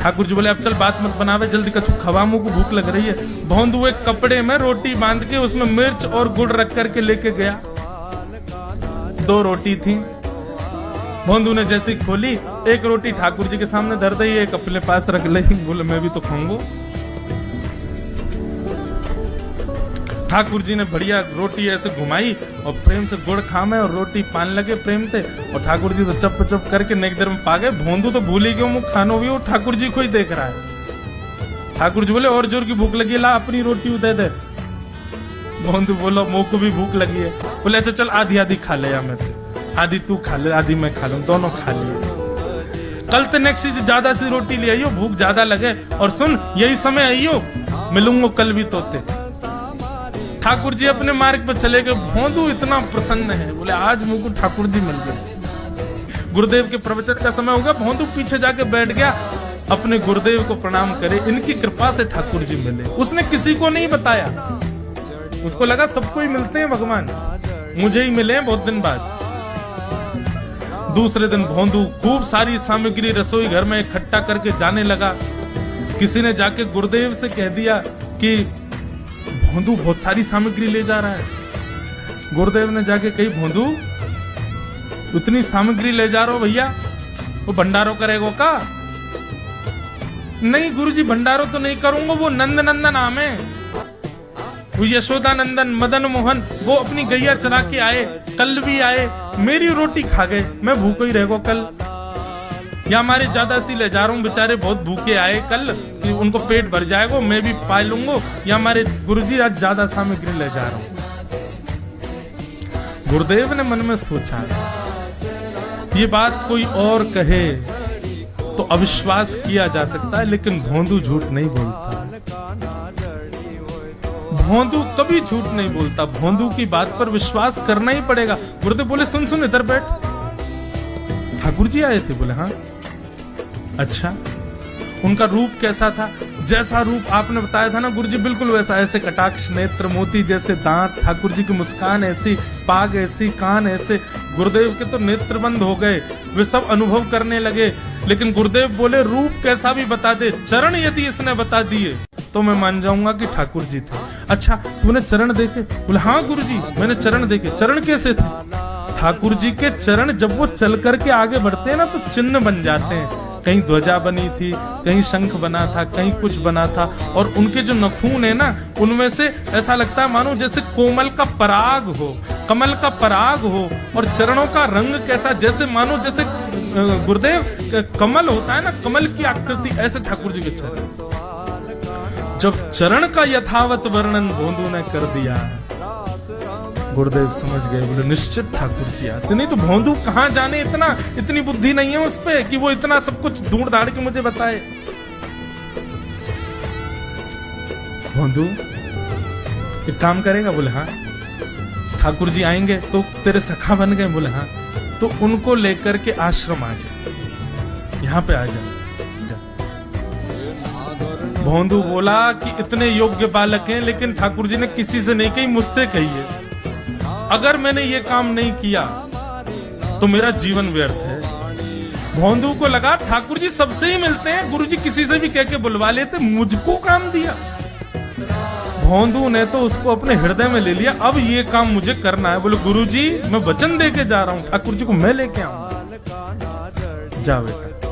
ठाकुर जी बोले अब चल बात मत बनावे, जल्दी कछु खवा, मुंह को भूख लग रही है। भोंदू एक कपड़े में रोटी बांध के उसमें मिर्च और गुड़ रख करके लेके गया। 2 रोटी थी। भोंदू ने जैसी खोली, एक रोटी ठाकुर जी के सामने धर दी, एक अपने पास रख ली। बोले मैं भी तो खाऊंगा। ठाकुर जी ने बढ़िया रोटी ऐसे घुमाई और प्रेम से गुड़ खामे और रोटी पान लगे प्रेम से। और ठाकुर जी तो चप चप करके नेक देर में पा गए। भोंदू तो भूल ही गयो, मुंह खानो भी वो ठाकुर जी को ही देख रहा है। ठाकुर जी बोले और जोर की भूख लगी, ला अपनी रोटी दे दे। भोंदू बोलो मुंह को भी भूख लगी है। बोले अच्छा चल आधी आधी खा ले, मैं आधी तू खा ले आधी मैं खा लूं, दोनों खा लिए। कल तो नेक्स्ट से ज्यादा सी रोटी ले आइयो, भूख ज्यादा लगे। और सुन यही समय आइयो, मिलूंगा कल भी तोते। ठाकुर जी अपने मार्ग पर चले गए। भोंदू इतना प्रसन्न है, बोले आज मुझको ठाकुर जी मिल गए। गुरुदेव के प्रवचन का समय हो गया। भोंदू पीछे जाके बैठ गया, अपने गुरुदेव को प्रणाम करे, इनकी कृपा से ठाकुर जी मिले। उसने किसी को नहीं बताया, उसको लगा सबको ही मिलते हैं भगवान, मुझे ही मिले बहुत दिन बाद। दूसरे दिन भोंदू खूब सारी सामग्री रसोई घर में इकट्ठा करके जाने लगा। किसी ने जाके गुरुदेव से कह दिया कि भोंदू बहुत सारी सामग्री ले जा रहा है। गुरुदेव ने जाके कही भोंदू उतनी सामग्री ले जा रहा हो भैया, वो भंडारो करेगो का? नहीं गुरुजी भंडारो तो नहीं करूंगा, वो नंद नंदन नाम है, वो यशोदा नंदन मदन मोहन, वो अपनी गैया चरा के आए, कल भी आए, मेरी रोटी खा गए, मैं भूखा ही रहेगा कल। या हमारे ज्यादा सी ले जा रहा हूँ, बेचारे बहुत भूखे आए कल, उनको पेट भर जाएगा, मैं भी पा लूंगा। या हमारे गुरुजी आज ज्यादा सामग्री ले जा रहा हूँ। गुरुदेव ने मन में सोचा ये बात कोई और कहे तो अविश्वास किया जा सकता है, लेकिन भोंदू झूठ नहीं बोलता। भोंदू कभी झूठ नहीं बोलता, भोंदू की बात पर विश्वास करना ही पड़ेगा। गुरुदेव बोले सुन सुन इधर बैठ। ठाकुर जी आए थे? बोले हाँ। अच्छा उनका रूप कैसा था? जैसा रूप आपने बताया था ना गुरुजी, बिल्कुल वैसा, ऐसे कटाक्ष नेत्र, मोती जैसे दांत, ठाकुर जी की मुस्कान ऐसी, पाग ऐसी, कान ऐसे। गुरुदेव के तो नेत्र बंद हो गए, वे सब अनुभव करने लगे। लेकिन गुरुदेव बोले रूप कैसा भी बता दे, चरण यदि इसने बता दिए तो मैं मान जाऊंगा कि ठाकुर जी थे। अच्छा तूने चरण देखे? बोले हाँ गुरुजी मैंने चरण देखे। चरण कैसे थे? ठाकुर जी के चरण जब वो चल करके आगे बढ़ते हैं ना तो चिन्ह बन जाते हैं। कहीं ध्वजा बनी थी, कहीं शंख बना था, कहीं कुछ बना था। और उनके जो नखून है ना, उनमें से ऐसा लगता है मानो जैसे कोमल का पराग हो, कमल का पराग हो। और चरणों का रंग कैसा, जैसे मानो जैसे गुरुदेव कमल होता है ना, कमल की आकृति, ऐसे ठाकुर जी के चरण। जब चरण का यथावत वर्णन भोंदू ने कर दिया, गुरुदेव समझ गए, बोले निश्चित ठाकुर जी आते। नहीं तो भोंदू कहां जाने, इतनी बुद्धि नहीं है उस पे कि वो इतना सब कुछ ढूंढ धाड़ के मुझे बताए। भोंदू एक काम करेगा? बोले हाँ। ठाकुर जी आएंगे तो तेरे सखा बन गए? बोले हाँ। तो उनको लेकर के आश्रम आ जा, यहाँ पे आ जा। भोंदू बोला कि इतने योग्य बालक हैं, लेकिन ठाकुर जी ने किसी से नहीं कही, मुझसे कही है। अगर मैंने ये काम नहीं किया तो मेरा जीवन व्यर्थ है। भोंदू को लगा ठाकुर जी सबसे ही मिलते हैं, गुरुजी किसी से भी कह के बुलवा लेते, मुझको काम दिया। भोंदू ने तो उसको अपने हृदय में ले लिया, अब ये काम मुझे करना है। बोले गुरुजी मैं वचन दे के जा रहा हूं, ठाकुर जी को मैं लेके आऊंगा। जा बेटा।